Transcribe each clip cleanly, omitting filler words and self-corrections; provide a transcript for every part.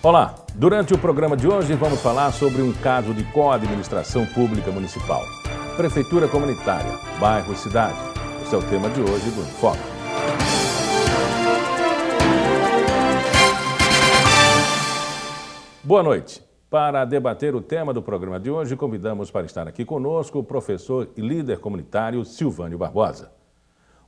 Olá, durante o programa de hoje vamos falar sobre um caso de coadministração pública municipal. Prefeitura comunitária, bairro e cidade. Esse é o tema de hoje do Enfoque. Boa noite. Para debater o tema do programa de hoje, convidamos para estar aqui conosco o professor e líder comunitário Silvânio Barbosa.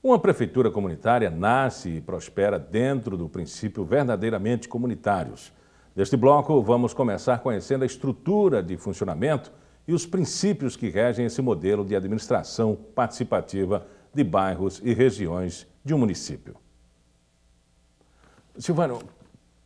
Uma prefeitura comunitária nasce e prospera dentro do princípio verdadeiramente comunitários. Neste bloco, vamos começar conhecendo a estrutura de funcionamento e os princípios que regem esse modelo de administração participativa de bairros e regiões de um município. Silvânio,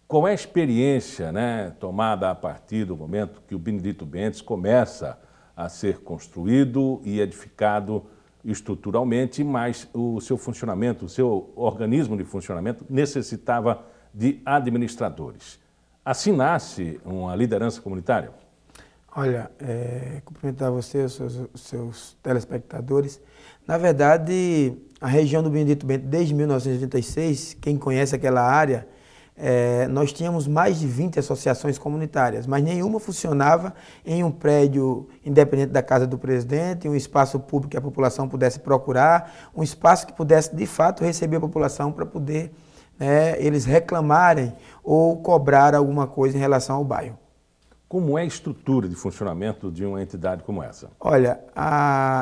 qual é a experiência, tomada a partir do momento que o Benedito Bentes começa a ser construído e edificado estruturalmente, mas o seu funcionamento, o seu organismo de funcionamento necessitava de administradores? Assim nasce uma liderança comunitária? Olha, cumprimentar você, os seus telespectadores. Na verdade, a região do Benedito Bentes, desde 1986, quem conhece aquela área, nós tínhamos mais de 20 associações comunitárias, mas nenhuma funcionava em um prédio independente da casa do presidente, um espaço público que a população pudesse procurar, um espaço que pudesse, de fato, receber a população para poder eles reclamarem ou cobrar alguma coisa em relação ao bairro. Como é a estrutura de funcionamento de uma entidade como essa? Olha,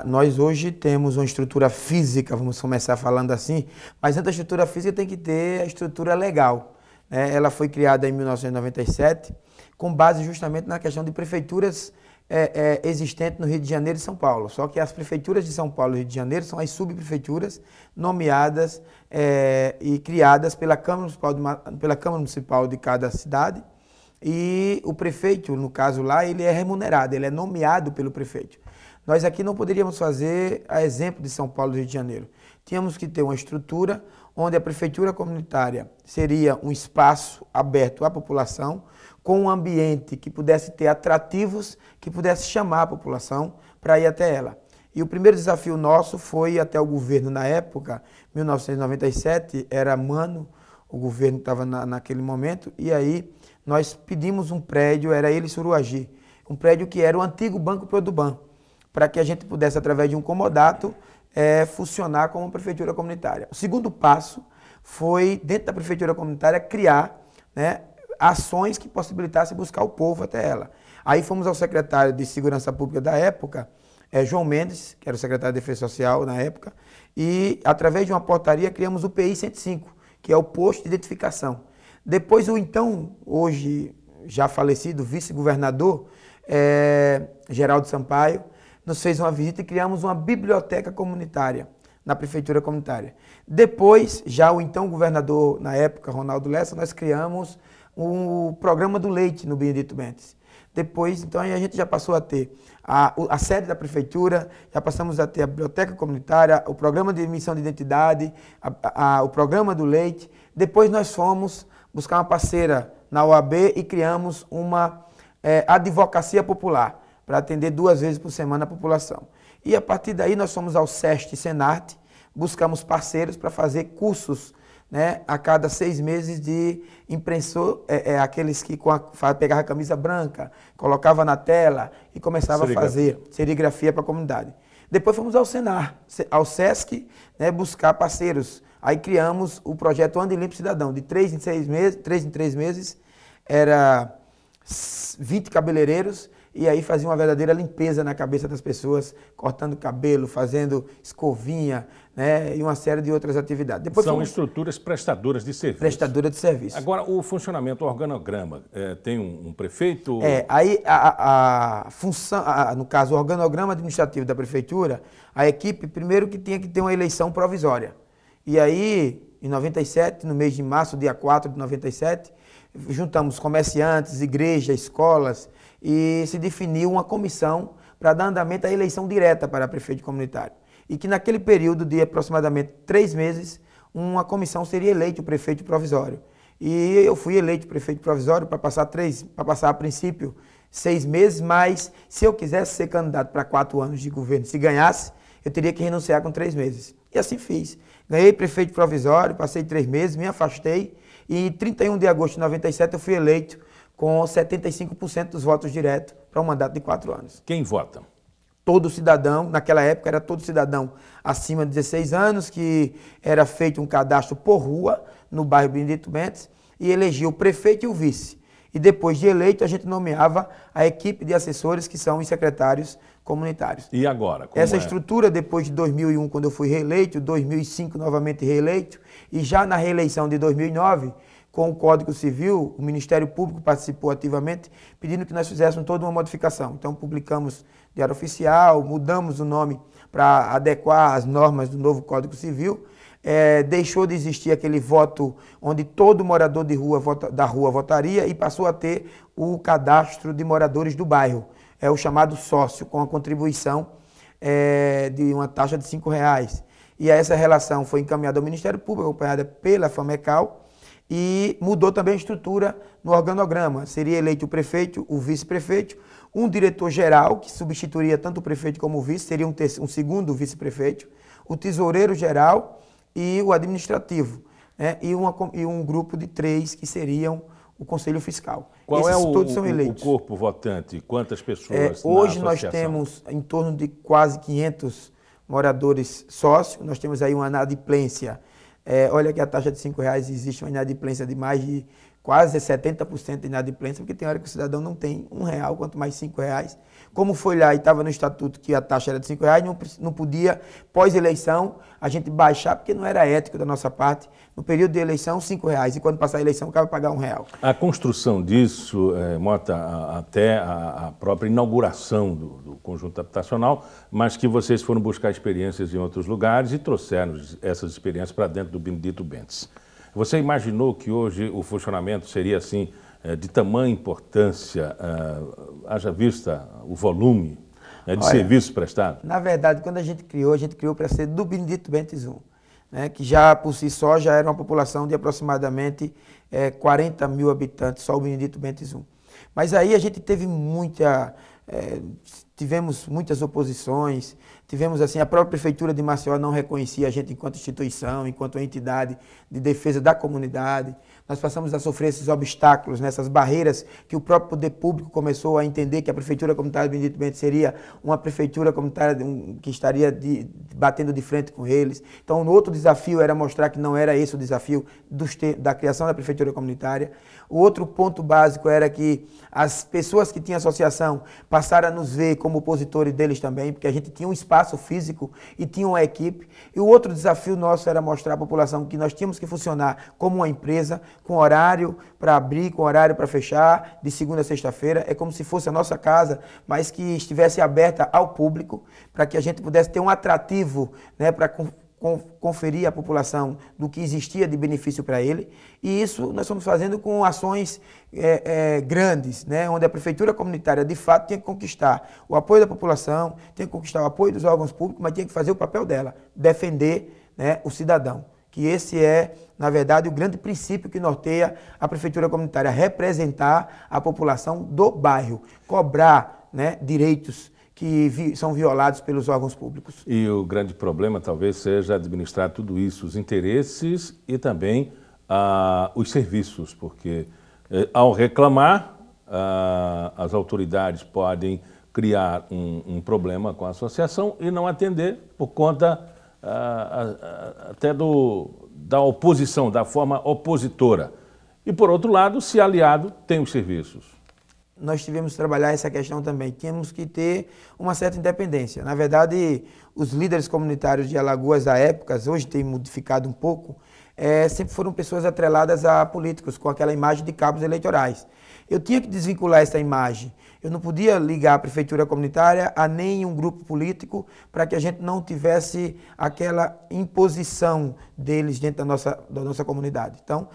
nós hoje temos uma estrutura física, vamos começar falando assim, mas dentro da estrutura física tem que ter a estrutura legal. Ela foi criada em 1997, com base justamente na questão de prefeituras existentes no Rio de Janeiro e São Paulo. Só que as prefeituras de São Paulo e Rio de Janeiro são as subprefeituras nomeadas e criadas pela Câmara Municipal de cada cidade. E o prefeito, no caso lá, ele é remunerado, ele é nomeado pelo prefeito. Nós aqui não poderíamos fazer a exemplo de São Paulo e Rio de Janeiro. Tínhamos que ter uma estrutura onde a prefeitura comunitária seria um espaço aberto à população, com um ambiente que pudesse ter atrativos, que pudesse chamar a população para ir até ela. E o primeiro desafio nosso foi ir até o governo na época, 1997, era Mano, o governo estava naquele momento, e aí nós pedimos um prédio, era ele Suruagi, um prédio que era o antigo Banco Produban, para que a gente pudesse, através de um comodato, funcionar como prefeitura comunitária. O segundo passo foi, dentro da prefeitura comunitária, criar ações que possibilitassem buscar o povo até ela. Aí fomos ao secretário de Segurança Pública da época, João Mendes, que era o secretário de Defesa Social na época, e através de uma portaria criamos o PI 105, que é o posto de identificação. Depois o então, hoje já falecido, vice-governador, Geraldo Sampaio, nos fez uma visita e criamos uma biblioteca comunitária na prefeitura comunitária. Depois, já o então governador, na época, Ronaldo Lessa, nós criamos o programa do leite no Benedito Bentes. Depois, então, a gente já passou a ter a sede da prefeitura, já passamos a ter a biblioteca comunitária, o programa de emissão de identidade, o programa do leite. Depois nós fomos buscar uma parceira na OAB e criamos uma advocacia popular, para atender 2 vezes por semana a população. E a partir daí nós fomos ao SEST e Senarte, buscamos parceiros para fazer cursos a cada 6 meses de impressor, aqueles que pegavam a camisa branca, colocava na tela e começava a fazer serigrafia para a comunidade. Depois fomos ao Senar, ao SESC, buscar parceiros. Aí criamos o projeto Ande Limpo Cidadão, de 3 em 3 meses, era 20 cabeleireiros, e aí fazia uma verdadeira limpeza na cabeça das pessoas, cortando cabelo, fazendo escovinha, e uma série de outras atividades. Depois São estruturas prestadoras de serviço. Prestadora de serviço. Agora, o funcionamento, o organograma, tem um prefeito? Aí a função, no caso, o organograma administrativo da prefeitura, a equipe, primeiro que tinha que ter uma eleição provisória. E aí, em 97, no mês de março, dia 4 de 97, juntamos comerciantes, igrejas, escolas, e se definiu uma comissão para dar andamento à eleição direta para prefeito comunitário. E que naquele período de aproximadamente 3 meses, uma comissão seria eleito o prefeito provisório. E eu fui eleito prefeito provisório para passar a princípio 6 meses, mas se eu quisesse ser candidato para 4 anos de governo, se ganhasse, eu teria que renunciar com 3 meses. E assim fiz. Ganhei prefeito provisório, passei 3 meses, me afastei e em 31 de agosto de 97 eu fui eleito com 75% dos votos diretos para um mandato de 4 anos. Quem vota? Todo cidadão, naquela época era todo cidadão acima de 16 anos, que era feito um cadastro por rua no bairro Benedito Bentes e elegia o prefeito e o vice. E depois de eleito, a gente nomeava a equipe de assessores, que são os secretários comunitários. E agora? Essa estrutura, depois de 2001, quando eu fui reeleito, 2005 novamente reeleito, e já na reeleição de 2009, com o Código Civil, o Ministério Público participou ativamente, pedindo que nós fizéssemos toda uma modificação. Então, publicamos Diário Oficial, mudamos o nome para adequar as normas do novo Código Civil, deixou de existir aquele voto onde todo morador de rua da rua votaria e passou a ter o cadastro de moradores do bairro, o chamado sócio, com a contribuição de uma taxa de R$5. E essa relação foi encaminhada ao Ministério Público, acompanhada pela FAMECAL, e mudou também a estrutura no organograma. Seria eleito o prefeito, o vice-prefeito, um diretor-geral, que substituiria tanto o prefeito como o vice, seria um segundo vice-prefeito, o tesoureiro-geral e o administrativo, né? E um grupo de 3 que seriam o Conselho Fiscal. Qual Esses é todos são eleitos. O corpo votante? Quantas pessoas hoje na nós associação? temos em torno de quase 500 moradores sócios, nós temos aí uma inadimplência. Olha que a taxa de R$5 existe uma inadimplência de mais de quase 70% de inadimplência, porque tem hora que o cidadão não tem R$1, quanto mais R$5. Como foi lá e estava no estatuto que a taxa era de R$5, não podia, pós-eleição, a gente baixar, porque não era ético da nossa parte. No período de eleição, R$5, e quando passar a eleição, acaba pagar R$1. A construção disso, Mota, até a própria inauguração do conjunto habitacional, mas que vocês foram buscar experiências em outros lugares e trouxeram essas experiências para dentro do Benedito Bentes. Você imaginou que hoje o funcionamento seria assim, de tamanha importância, haja vista o volume de serviços prestados? Na verdade, quando a gente criou para ser do Benedito Bentes 1, né, que já por si só já era uma população de aproximadamente 40 mil habitantes, só o Benedito Bentes 1. Mas aí a gente teve tivemos muitas oposições, tivemos assim, a própria Prefeitura de Maceió não reconhecia a gente enquanto instituição, enquanto entidade de defesa da comunidade. Nós passamos a sofrer esses obstáculos, essas barreiras que o próprio poder público começou a entender que a Prefeitura Comunitária de Benedito Bentes seria uma prefeitura comunitária que estaria batendo de frente com eles. Então, um outro desafio era mostrar que não era esse o desafio da criação da Prefeitura Comunitária. O outro ponto básico era que as pessoas que tinham associação passaram a nos ver como opositores deles também, porque a gente tinha um espaço físico e tinha uma equipe. E o outro desafio nosso era mostrar à população que nós tínhamos que funcionar como uma empresa, com horário para abrir, com horário para fechar, de segunda a sexta-feira. É como se fosse a nossa casa, mas que estivesse aberta ao público, para que a gente pudesse ter um atrativo, né, para conferir à população do que existia de benefício para ele. E isso nós estamos fazendo com ações grandes, né, onde a Prefeitura Comunitária, de fato, tinha que conquistar o apoio da população, tinha que conquistar o apoio dos órgãos públicos, mas tinha que fazer o papel dela, defender, né, o cidadão. Que esse é, na verdade, o grande princípio que norteia a Prefeitura Comunitária, representar a população do bairro, cobrar, né, direitos que são violados pelos órgãos públicos. E o grande problema talvez seja administrar tudo isso, os interesses e também os serviços, porque ao reclamar, as autoridades podem criar um problema com a associação e não atender por conta até da oposição, da forma opositora. E, por outro lado, se aliado, tem os serviços. Nós tivemos que trabalhar essa questão também. Tínhamos que ter uma certa independência. Na verdade, os líderes comunitários de Alagoas da época, hoje tem modificado um pouco, sempre foram pessoas atreladas a políticos, com aquela imagem de cabos eleitorais. Eu tinha que desvincular essa imagem. Eu não podia ligar a Prefeitura Comunitária a nenhum grupo político para que a gente não tivesse aquela imposição deles dentro da nossa comunidade. Então,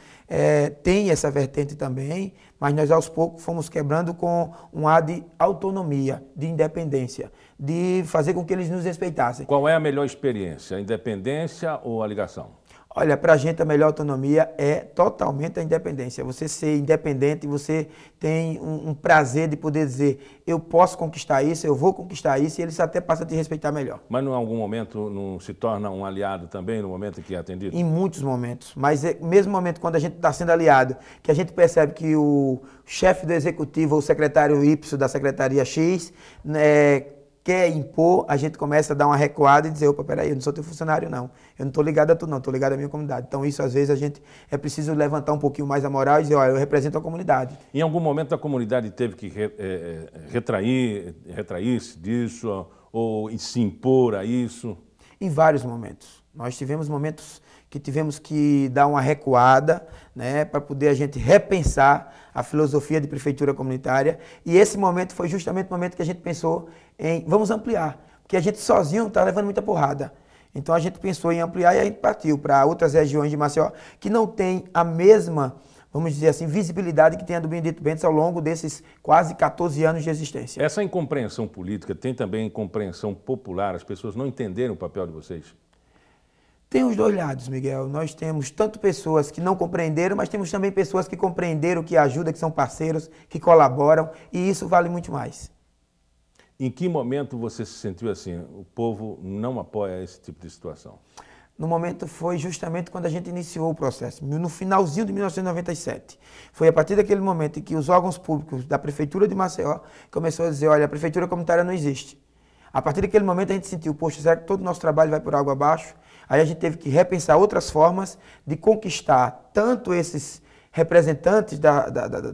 tem essa vertente também, mas nós aos poucos fomos quebrando com um ar de autonomia, de independência, de fazer com que eles nos respeitassem. Qual é a melhor experiência, a independência ou a ligação? Olha, para a gente a melhor autonomia é totalmente a independência. Você ser independente, você tem um prazer de poder dizer, eu posso conquistar isso, eu vou conquistar isso, e eles até passam a te respeitar melhor. Mas em algum momento não se torna um aliado também, no momento em que é atendido? Em muitos momentos, mas mesmo momento quando a gente está sendo aliado, que a gente percebe que o chefe do executivo ou o secretário Y da secretaria X, né, quer impor, a gente começa a dar uma recuada e dizer, opa, peraí, eu não sou teu funcionário não, eu não estou ligado a tu não, estou ligado à minha comunidade. Então isso às vezes a gente é preciso levantar um pouquinho mais a moral e dizer, olha, eu represento a comunidade. Em algum momento a comunidade teve que retrair-se disso ou se impor a isso? Em vários momentos. Nós tivemos momentos que tivemos que dar uma recuada, né, para poder a gente repensar a filosofia de prefeitura comunitária, e esse momento foi justamente o momento que a gente pensou em vamos ampliar, porque a gente sozinho está levando muita porrada. Então a gente pensou em ampliar e a gente partiu para outras regiões de Maceió que não tem a mesma, vamos dizer assim, visibilidade que tem a do Benedito Bentes ao longo desses quase 14 anos de existência. Essa incompreensão política tem também incompreensão popular, as pessoas não entenderam o papel de vocês? Tem os dois lados, Miguel. Nós temos tanto pessoas que não compreenderam, mas temos também pessoas que compreenderam, que ajudam, que são parceiros, que colaboram, e isso vale muito mais. Em que momento você se sentiu assim, o povo não apoia esse tipo de situação? No momento foi justamente quando a gente iniciou o processo, no finalzinho de 1997. Foi a partir daquele momento em que os órgãos públicos da Prefeitura de Maceió começaram a dizer, olha, a Prefeitura Comunitária não existe. A partir daquele momento a gente sentiu, poxa, será que todo o nosso trabalho vai por água abaixo? Aí a gente teve que repensar outras formas de conquistar tanto esses representantes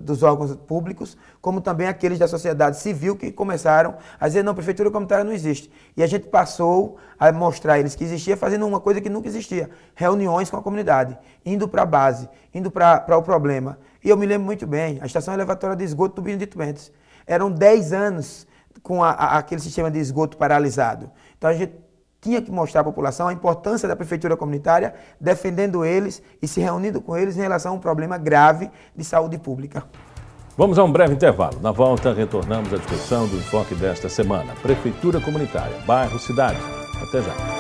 dos órgãos públicos, como também aqueles da sociedade civil que começaram a dizer, não, a prefeitura comunitária não existe. E a gente passou a mostrar a eles que existia, fazendo uma coisa que nunca existia, reuniões com a comunidade, indo para a base, indo para o problema. E eu me lembro muito bem, a estação elevatória de esgoto do Benedito Bentes. Eram 10 anos com aquele sistema de esgoto paralisado. Então a gente tinha que mostrar à população a importância da prefeitura comunitária, defendendo eles e se reunindo com eles em relação a um problema grave de saúde pública. Vamos a um breve intervalo. Na volta, retornamos à discussão do enfoque desta semana. Prefeitura Comunitária, bairro, cidade. Até já.